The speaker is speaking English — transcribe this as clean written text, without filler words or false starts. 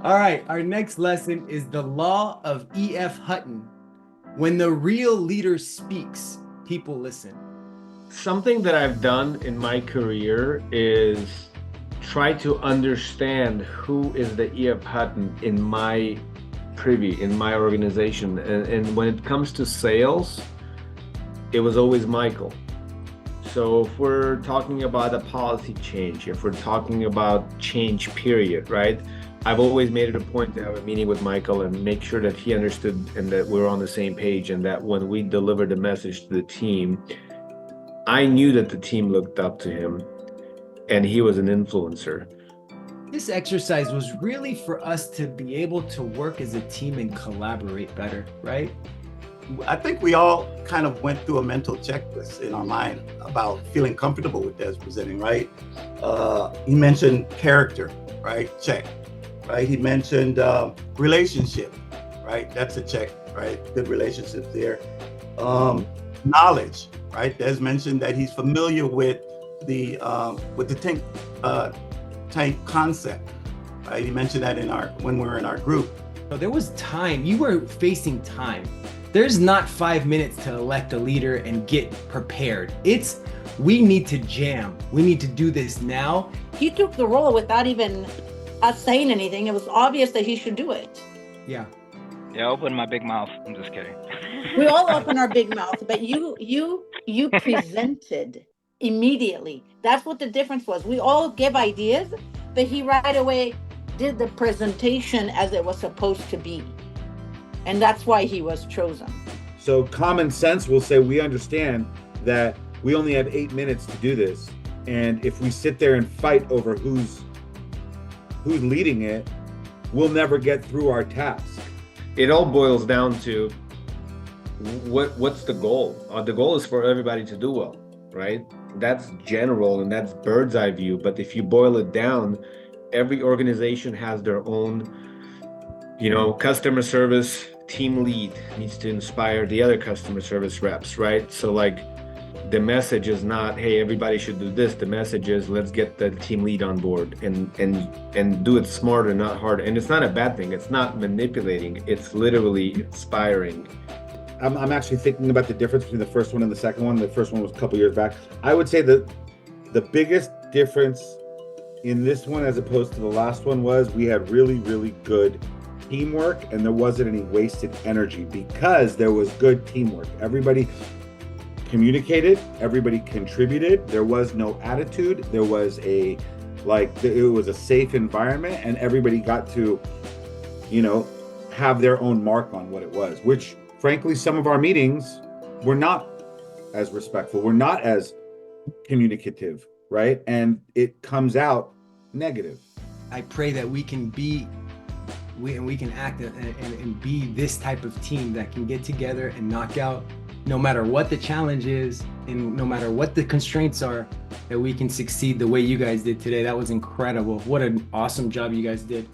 All right, our next lesson is the Law of E.F. Hutton. When the real leader speaks, people listen. Something that I've done in my career is try to understand who is the E.F. Hutton in my in my organization. And when it comes to sales, it was always Michael. So if we're talking about a policy change, if we're talking about change period, right? I've always made it a point to have a meeting with Michael and make sure that he understood and that we're on the same page, and that when we delivered the message to the team, I knew that the team looked up to him and he was an influencer. This exercise was really for us to be able to work as a team and collaborate better, right? I think we all kind of went through a mental checklist in our mind about feeling comfortable with Des presenting, right? He mentioned character, right? Check, right? He mentioned relationship, right? That's a check, right? Good relationships there. Knowledge, right? Des mentioned that he's familiar with the tank concept, right? He mentioned that when we were in our group. So there was time. You were facing time. There's not 5 minutes to elect a leader and get prepared. We need to jam. We need to do this now. He took the role without even us saying anything. It was obvious that he should do it. Yeah. Yeah, I opened my big mouth. I'm just kidding. We all open our big mouth, but you presented immediately. That's what the difference was. We all give ideas, but he right away did the presentation as it was supposed to be. And that's why he was chosen. So common sense will say we understand that we only have 8 minutes to do this. And if we sit there and fight over who's leading it, we'll never get through our task. It all boils down to what's the goal? The goal is for everybody to do well, right? That's general and that's bird's eye view. But if you boil it down, every organization has their own, customer service team lead needs to inspire the other customer service reps, right? So like the message is not, hey, everybody should do this. The message is, let's get the team lead on board and do it smarter, not harder. And it's not a bad thing. It's not manipulating. It's literally inspiring. I'm actually thinking about the difference between the first one and the second one. The first one was a couple years back. I would say that the biggest difference in this one as opposed to the last one was we had really, really good teamwork, and there wasn't any wasted energy because there was good teamwork. Everybody communicated, everybody contributed. There was no attitude. There was it was a safe environment, and everybody got to, have their own mark on what it was, which frankly, some of our meetings were not as respectful. We're not as communicative, right? And it comes out negative. I pray that we can act and be this type of team that can get together and knock out, no matter what the challenge is and no matter what the constraints are, that we can succeed the way you guys did today. That was incredible. What an awesome job you guys did.